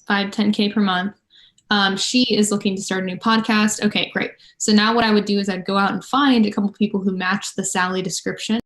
10K per month. She is looking to start a new podcast. Okay, great. So now what I would do is I'd go out and find a couple people who match the Sally description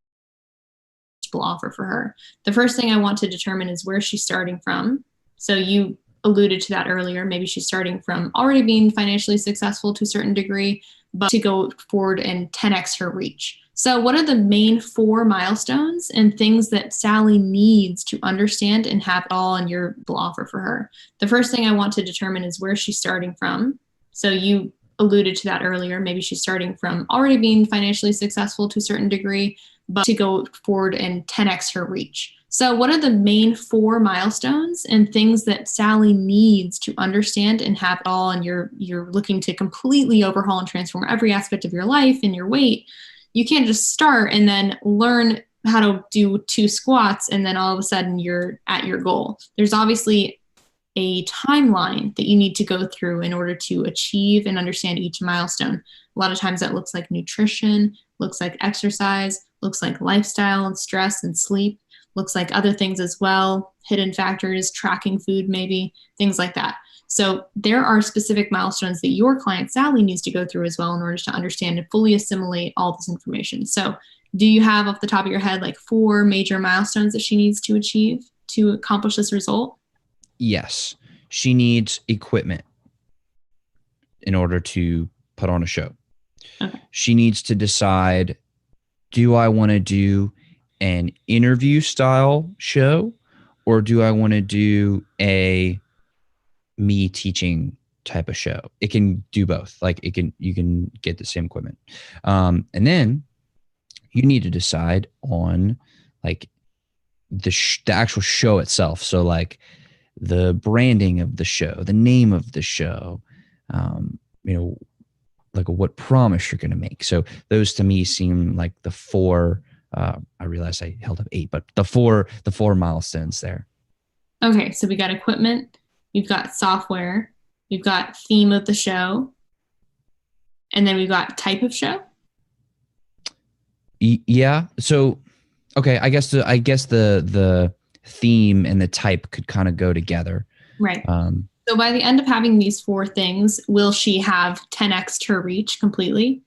offer for her. The first thing I want to determine is where she's starting from. So you alluded to that earlier. Maybe she's starting from already being financially successful to a certain degree, but to go forward and 10x her reach. So what are the main 4 milestones and things that Sally needs to understand and have it all in your offer for her? The first thing I want to determine is where she's starting from. So you alluded to that earlier. Maybe she's starting from already being financially successful to a certain degree, but to go forward and 10x her reach. So what are the main 4 milestones and things that Sally needs to understand and have it all, and you're looking to completely overhaul and transform every aspect of your life and your weight? You can't just start and then learn how to do 2 squats and then all of a sudden you're at your goal. There's obviously a timeline that you need to go through in order to achieve and understand each milestone. A lot of times that looks like nutrition, looks like exercise, looks like lifestyle and stress and sleep, looks like other things as well, hidden factors, tracking food maybe, things like that. So there are specific milestones that your client Sally needs to go through as well in order to understand and fully assimilate all this information. So do you have off the top of your head like 4 major milestones that she needs to achieve to accomplish this result? Yes. She needs equipment in order to put on a show. Okay. She needs to decide, do I want to do an interview style show or do I want to do a me teaching type of show? It can do both. Like you can get the same equipment. And then you need to decide on like the actual show itself. So like the branding of the show, the name of the show, like what promise you're going to make. So those to me seem like the 4, I realized I held up 8, but the four milestones there. Okay. So we got equipment, we've got software, we've got theme of the show, and then we've got type of show. Yeah. So, okay. I guess the theme and the type could kind of go together. Right. So by the end of having these 4 things, will she have 10x her reach completely?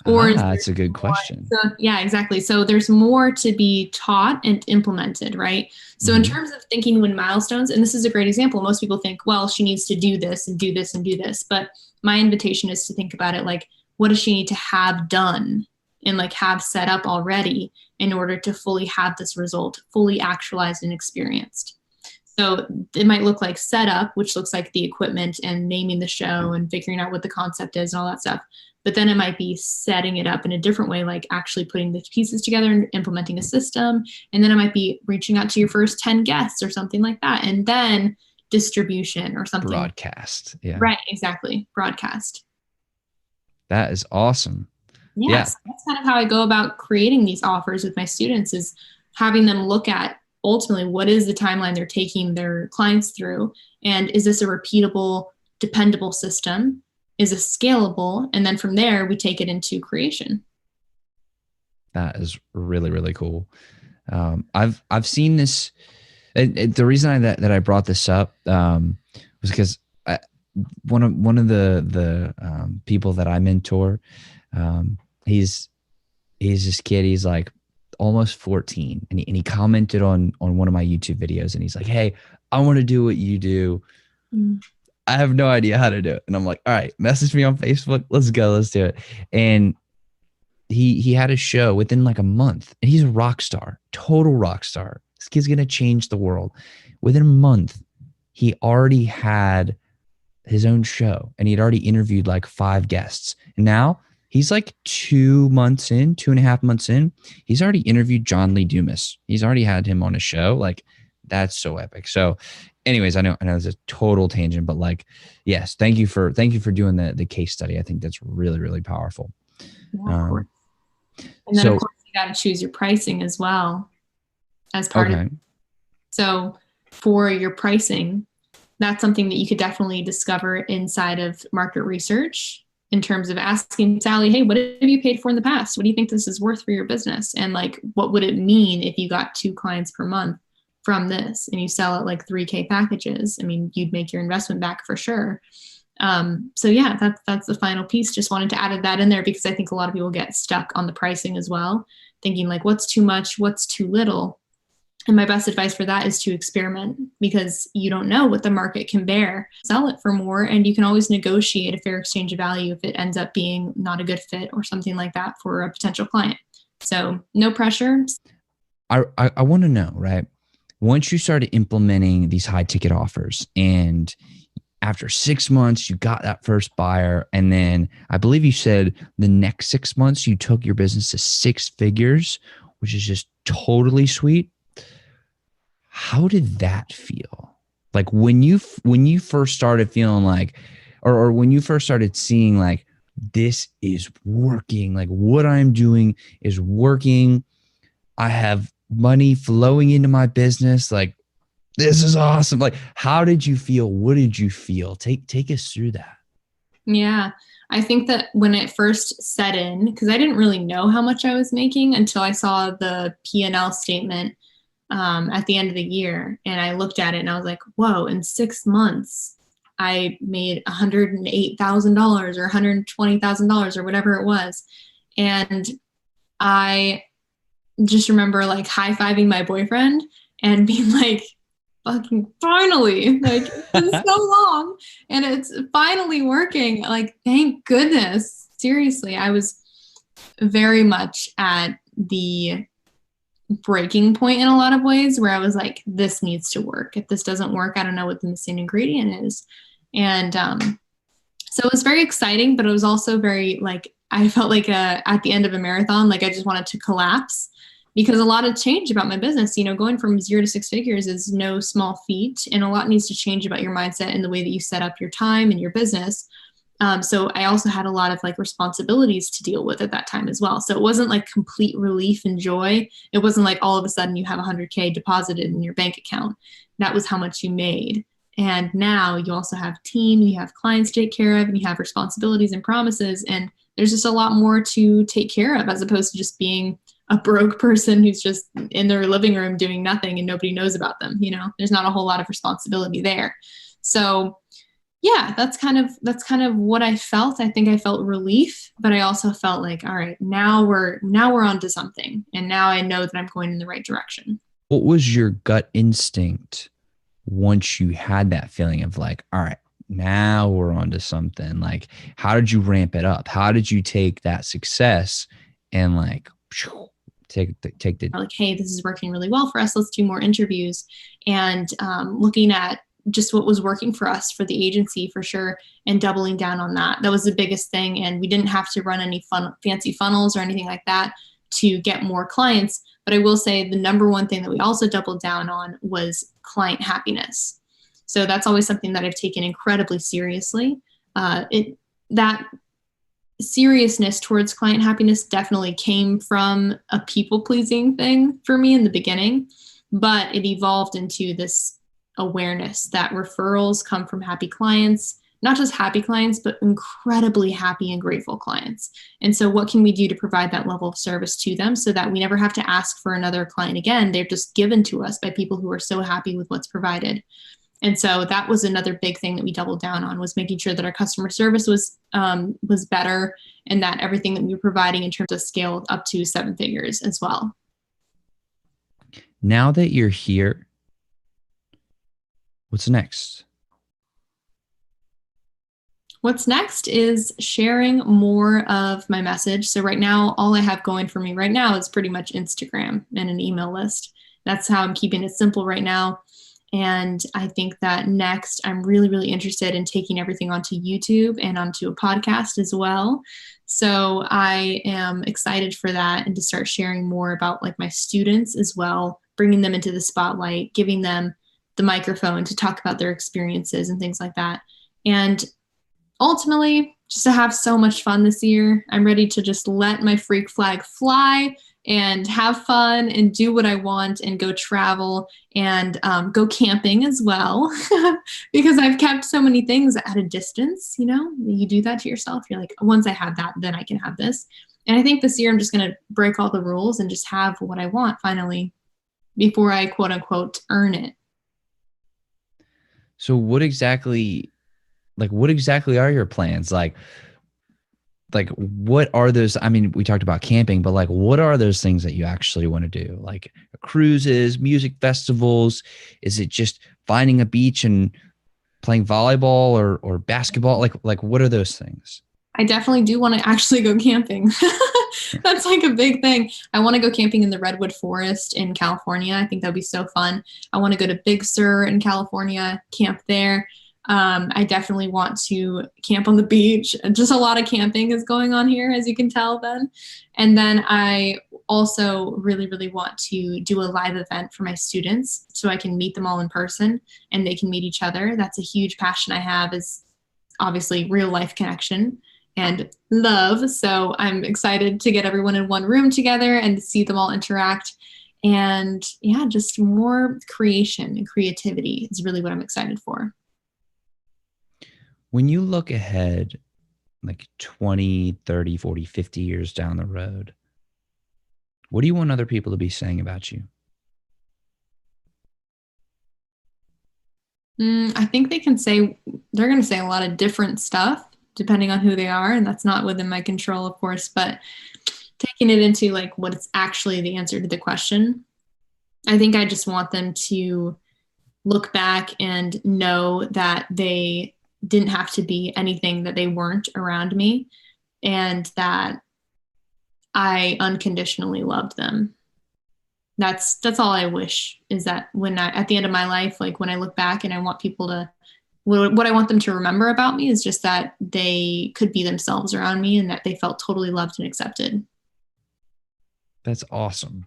Or that's a good question. So, yeah, exactly. So there's more to be taught and implemented, right? So in terms of thinking when milestones, and this is a great example, most people think, well, she needs to do this and do this and do this. But my invitation is to think about it like, what does she need to have done and like have set up already in order to fully have this result, fully actualized and experienced? So it might look like setup, which looks like the equipment and naming the show and figuring out what the concept is and all that stuff. But then it might be setting it up in a different way, like actually putting the pieces together and implementing a system. And then it might be reaching out to your first 10 guests or something like that. And then distribution or something. Broadcast. Yeah. Right. Exactly. Broadcast. That is awesome. Yes. Yeah. That's kind of how I go about creating these offers with my students, is having them look at ultimately what is the timeline they're taking their clients through. And is this a repeatable, dependable system? Is it scalable? And then from there, we take it into creation. That is really, really cool. I've seen this. The reason that I brought this up was because one of the people that I mentor, he's this kid. He's like almost 14, and he commented on one of my YouTube videos, and he's like, "Hey, I want to do what you do. I have no idea how to do it." And I'm like, all right, message me on Facebook. Let's go. Let's do it. And he had a show within like a month, and he's a rock star, total rock star. This kid's going to change the world. Within a month, he already had his own show, and he'd already interviewed like 5 guests. And now he's like 2.5 months in. He's already interviewed John Lee Dumas. He's already had him on a show. Like, that's so epic. So anyways, I know it's a total tangent, but like, yes, thank you for doing the case study. I think that's really, really powerful. Yeah, of course. And then of course you got to choose your pricing as well as part of it. So for your pricing, that's something that you could definitely discover inside of market research in terms of asking Sally, hey, what have you paid for in the past? What do you think this is worth for your business? And like, what would it mean if you got 2 clients per month from this and you sell it like 3K packages, I mean, you'd make your investment back for sure. So yeah, that's the final piece. Just wanted to add that in there because I think a lot of people get stuck on the pricing as well, thinking like, what's too much, what's too little. And my best advice for that is to experiment because you don't know what the market can bear. Sell it for more, and you can always negotiate a fair exchange of value if it ends up being not a good fit or something like that for a potential client. So no pressure. I want to know, right? Once you started implementing these high ticket offers and after 6 months, you got that first buyer. And then I believe you said the next 6 months, you took your business to 6 figures, which is just totally sweet. How did that feel? Like when you first started feeling like, or when you first started seeing like, this is working, like what I'm doing is working. I have money flowing into my business. Like, this is awesome. Like, how did you feel? What did you feel? Take us through that. Yeah, I think that when it first set in, because I didn't really know how much I was making until I saw the P&L statement at the end of the year. And I looked at it and I was like, whoa, in 6 months, I made $108,000 or $120,000 or whatever it was. And I just remember like high-fiving my boyfriend and being like, fucking finally, like it's been so long and it's finally working. Like, thank goodness. Seriously, I was very much at the breaking point in a lot of ways where I was like, this needs to work. If this doesn't work, I don't know what the missing ingredient is. And so it was very exciting, but it was also very like, I felt like at the end of a marathon, like I just wanted to collapse because a lot of change about my business, you know, going from 0 to 6 figures is no small feat. And a lot needs to change about your mindset and the way that you set up your time and your business. So I also had a lot of like responsibilities to deal with at that time as well. So it wasn't like complete relief and joy. It wasn't like all of a sudden you have 100K deposited in your bank account. That was how much you made. And now you also have a team, you have clients to take care of, and you have responsibilities and promises. And there's just a lot more to take care of as opposed to just being a broke person who's just in their living room doing nothing and nobody knows about them. You know, there's not a whole lot of responsibility there. So yeah, that's kind of what I felt. I think I felt relief, but I also felt like, all right, now we're onto something. And now I know that I'm going in the right direction. What was your gut instinct once you had that feeling of like, all right, now we're onto something? Like, how did you ramp it up? How did you take that success and like take the like, hey, this is working really well for us. Let's do more interviews. And looking at just what was working for us for the agency for sure and doubling down on that. That was the biggest thing. And we didn't have to run any fancy funnels or anything like that to get more clients. But I will say the number one thing that we also doubled down on was client happiness. So that's always something that I've taken incredibly seriously. That seriousness towards client happiness definitely came from a people-pleasing thing for me in the beginning, but it evolved into this awareness that referrals come from happy clients, not just happy clients, but incredibly happy and grateful clients. And so what can we do to provide that level of service to them so that we never have to ask for another client again? They're just given to us by people who are so happy with what's provided. And so that was another big thing that we doubled down on, was making sure that our customer service was better and that everything that we were providing in terms of scale up to 7 figures as well. Now that you're here, what's next? What's next is sharing more of my message. So right now, all I have going for me right now is pretty much Instagram and an email list. That's how I'm keeping it simple right now. And I think that next, I'm really, really interested in taking everything onto YouTube and onto a podcast as well. So I am excited for that and to start sharing more about like my students as well, bringing them into the spotlight, giving them the microphone to talk about their experiences and things like that. And ultimately, just to have so much fun this year. I'm ready to just let my freak flag fly and have fun and do what I want and go travel and go camping as well because I've kept so many things at a distance. You know, you do that to yourself. You're like, once I have that, then I can have this. And I think this year I'm just going to break all the rules and just have what I want finally. before I quote unquote earn it. So what exactly are your plans? Like what are those? I mean, we talked about camping, but like what are those things that you actually want to do? Like cruises, music festivals? Is it just finding a beach and playing volleyball or basketball? Like what are those things? I definitely do want to actually go camping. That's like a big thing. I want to go camping in the Redwood Forest in California. I think that'd be so fun. I want to go to Big Sur in California, camp there. I definitely want to camp on the beach. Just a lot of camping is going on here, as you can tell, Ben. And then I also really, really want to do a live event for my students so I can meet them all in person and they can meet each other. That's a huge passion I have, is obviously real life connection and love. So I'm excited to get everyone in one room together and to see them all interact. And yeah, just more creation and creativity is really what I'm excited for. When you look ahead, like 20, 30, 40, 50 years down the road, what do you want other people to be saying about you? I think they're going to say a lot of different stuff depending on who they are. And that's not within my control, of course, but taking it into like what it's actually the answer to the question. I think I just want them to look back and know that they didn't have to be anything that they weren't around me, and that I unconditionally loved them. That's all I wish, is that when I, at the end of my life, like when I look back and I want people to, what I want them to remember about me is just that they could be themselves around me and that they felt totally loved and accepted. That's awesome.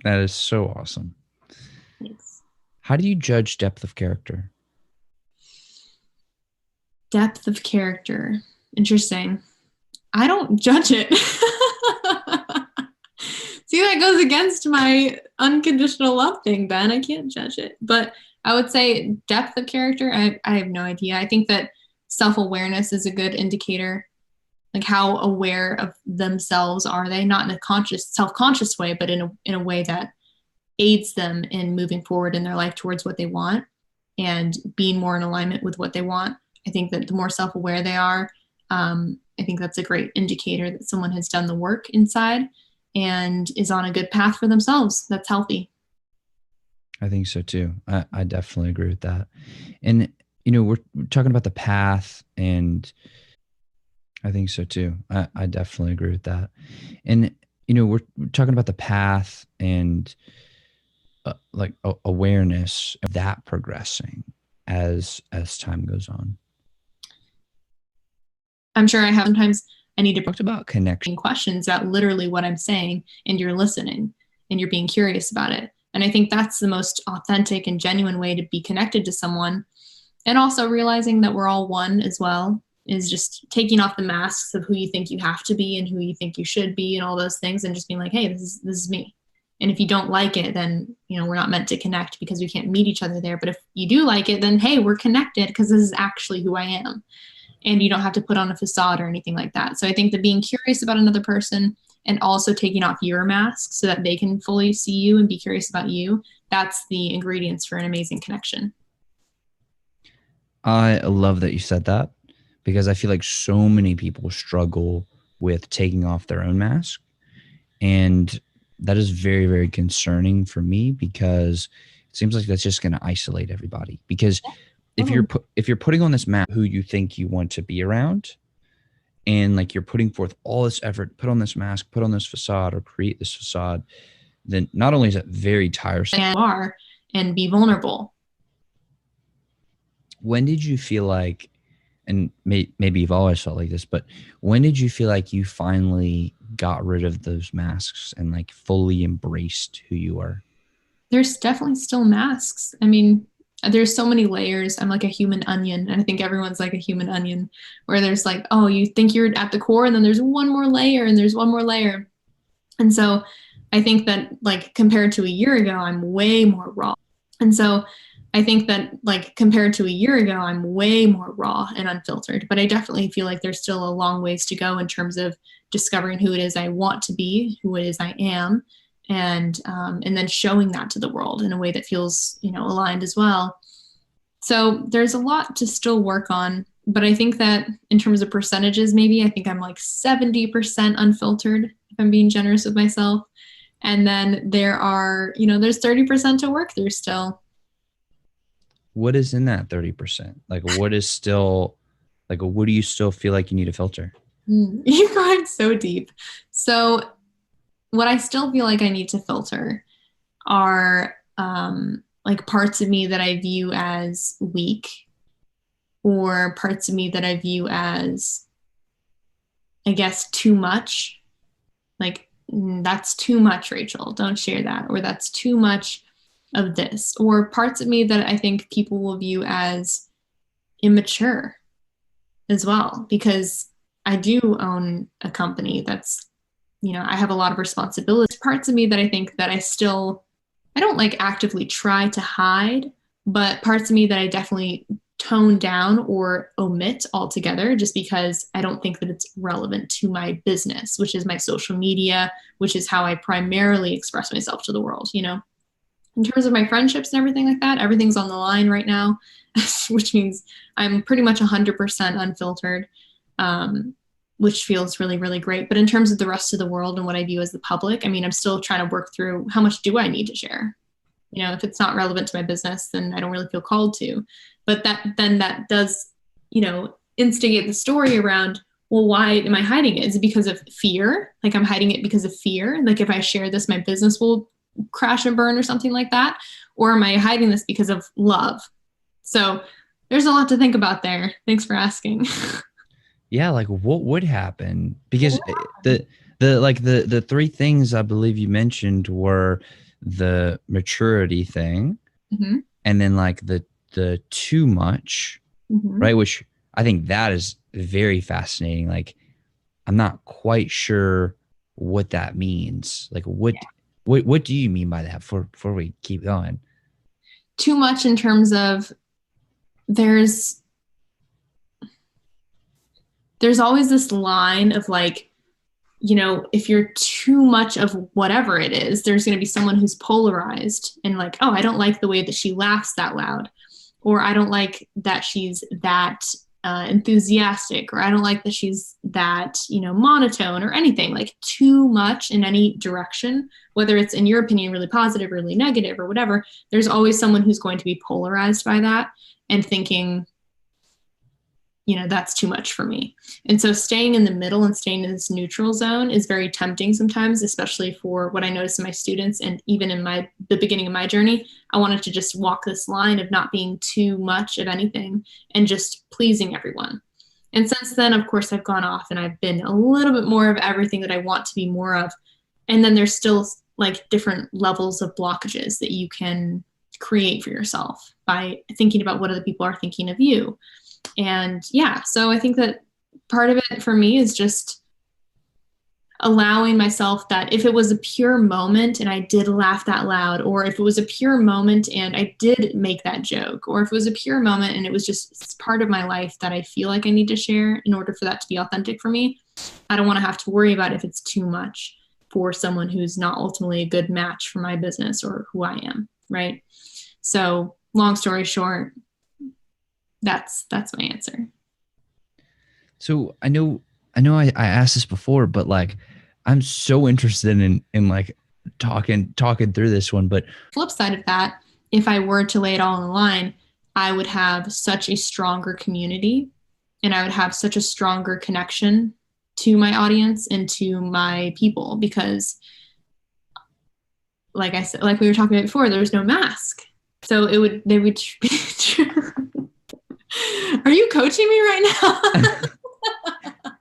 That is so awesome. Thanks. How do you judge depth of character? Depth of character. Interesting. I don't judge it. See, that goes against my unconditional love thing, Ben. I can't judge it. But I would say depth of character, I have no idea. I think that self-awareness is a good indicator. Like, how aware of themselves are they? Not in a self-conscious way, but in a way that aids them in moving forward in their life towards what they want and being more in alignment with what they want. I think that the more self-aware they are, I think that's a great indicator that someone has done the work inside and is on a good path for themselves. That's healthy. I think so too. I definitely agree with that. And, you know, we're talking about the path, and I think so too. I definitely agree with that. And, you know, we're talking about the path and awareness of that progressing as time goes on. I'm sure I have sometimes I need to talk about connection questions about literally what I'm saying, and you're listening and you're being curious about it. And I think that's the most authentic and genuine way to be connected to someone. And also realizing that we're all one as well, is just taking off the masks of who you think you have to be and who you think you should be and all those things, and just being like, hey, this is me. And if you don't like it, then, you know, we're not meant to connect because we can't meet each other there. But if you do like it, then hey, we're connected because this is actually who I am. And you don't have to put on a facade or anything like that. So I think that being curious about another person and also taking off your mask so that they can fully see you and be curious about you, that's the ingredients for an amazing connection. I love that you said that, because I feel like so many people struggle with taking off their own mask. And that is very, very concerning for me, because it seems like that's just going to isolate everybody. Because if you're putting on this map who you think you want to be around, and like you're putting forth all this effort, put on this mask, put on this facade, or create this facade, then not only is it very tiresome, and be vulnerable. When did you feel like, and maybe you've always felt like this, but when did you feel like you finally got rid of those masks and like fully embraced who you are? There's definitely still masks. I mean, there's so many layers. I'm like a human onion, and I think everyone's like a human onion, where there's like, oh, you think you're at the core, and then there's one more layer, and there's one more layer. And so I think that, like, compared to a year ago, I'm way more raw. And so I think that, like, compared to a year ago, I'm way more raw and unfiltered. But I definitely feel like there's still a long ways to go in terms of discovering who it is I want to be, who it is I am, and then showing that to the world in a way that feels, aligned as well. So there's a lot to still work on, but I think that in terms of percentages, maybe I think I'm like 70% unfiltered, if I'm being generous with myself. And then there's 30% to work through still. What is in that 30%? Like, what is still, like, what do you still feel like you need to filter? You're going so deep. So what I still feel like I need to filter are like parts of me that I view as weak, or parts of me that I view as, I guess, too much. Like, that's too much, Rachel. Don't share that. Or that's too much of this. Or parts of me that I think people will view as immature as well, because I do own a company that's, I have a lot of responsibilities. Parts of me that I think that I don't like actively try to hide, but parts of me that I definitely tone down or omit altogether, just because I don't think that it's relevant to my business, which is my social media, which is how I primarily express myself to the world. In terms of my friendships and everything like that, everything's on the line right now, which means I'm pretty much 100% unfiltered, which feels really, really great. But in terms of the rest of the world and what I view as the public, I mean, I'm still trying to work through how much do I need to share? If it's not relevant to my business, then I don't really feel called to. But that does, instigate the story around, well, why am I hiding it? Is it because of fear? Like, I'm hiding it because of fear? Like, if I share this, my business will crash and burn or something like that? Or am I hiding this because of love? So there's a lot to think about there. Thanks for asking. Yeah, like what would happen? Because the three things I believe you mentioned were the maturity thing, mm-hmm. and then like the too much, mm-hmm. right? Which I think that is very fascinating. Like, I'm not quite sure what that means. Like, what do you mean by that? Before we keep going, too much in terms of there's always this line of like, if you're too much of whatever it is, there's going to be someone who's polarized and like, oh, I don't like the way that she laughs that loud, or I don't like that she's that enthusiastic, or I don't like that she's that, monotone, or anything. Like, too much in any direction, whether it's in your opinion really positive, really negative, or whatever, there's always someone who's going to be polarized by that and thinking, that's too much for me. And so staying in the middle and staying in this neutral zone is very tempting sometimes, especially for what I notice in my students. And even in the beginning of my journey, I wanted to just walk this line of not being too much of anything and just pleasing everyone. And since then, of course, I've gone off and I've been a little bit more of everything that I want to be more of. And then there's still like different levels of blockages that you can create for yourself by thinking about what other people are thinking of you. And yeah, so I think that part of it for me is just allowing myself that if it was a pure moment and I did laugh that loud, or if it was a pure moment and I did make that joke, or if it was a pure moment and it was just part of my life that I feel like I need to share in order for that to be authentic for me, I don't want to have to worry about if it's too much for someone who's not ultimately a good match for my business or who I am, right? So long story short, that's my answer. So I know I asked this before, but like, I'm so interested in like talking through this one. But flip side of that, if I were to lay it all on the line, I would have such a stronger community and I would have such a stronger connection to my audience and to my people, because like I said, like we were talking about before, there's no mask. So they would Are you coaching me right now?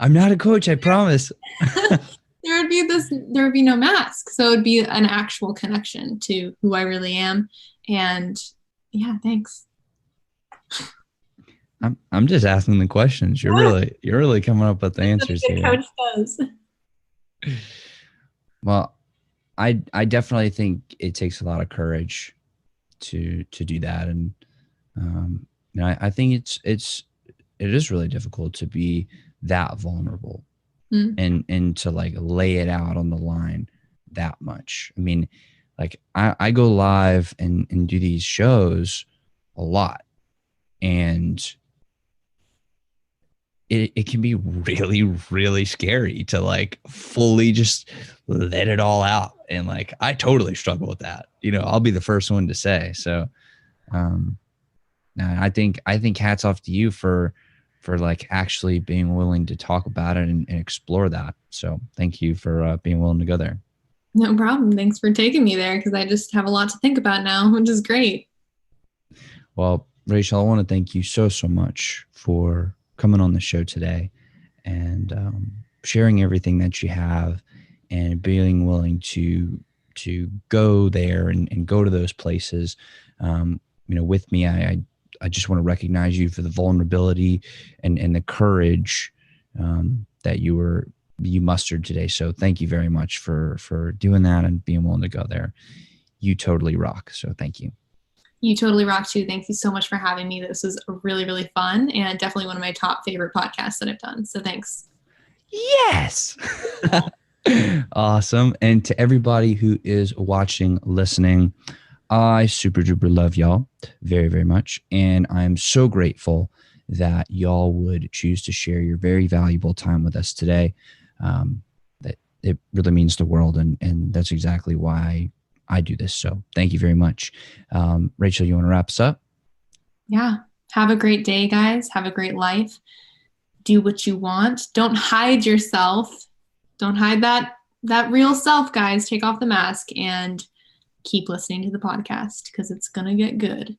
I'm not a coach, I promise. There would be no mask. So it would be an actual connection to who I really am. And yeah, thanks. I'm just asking the questions. You're really coming up with the answers here. Coach does. Well, I definitely think it takes a lot of courage to do that, and I think it is really difficult to be that vulnerable and to like lay it out on the line that much. I mean, like I go live and do these shows a lot, and it can be really, really scary to like fully just let it all out. And like, I totally struggle with that. You know, I'll be the first one to say. So, I think hats off to you for like actually being willing to talk about it and explore that. So thank you for being willing to go there. No problem. Thanks for taking me there, because I just have a lot to think about now, which is great. Well, Rachel, I want to thank you so much for coming on the show today and sharing everything that you have and being willing to go there and go to those places. With me, I just want to recognize you for the vulnerability and the courage that you mustered today. So thank you very much for doing that and being willing to go there. You totally rock. So thank you. You totally rock too. Thank you so much for having me. This was really, really fun and definitely one of my top favorite podcasts that I've done. So thanks. Yes. Awesome. And to everybody who is watching, listening, I super duper love y'all very, very much. And I'm so grateful that y'all would choose to share your very valuable time with us today. That it really means the world. And that's exactly why I do this. So thank you very much. Rachel, you want to wrap us up? Yeah. Have a great day, guys. Have a great life. Do what you want. Don't hide yourself. Don't hide that real self, guys. Take off the mask and keep listening to the podcast, because it's going to get good.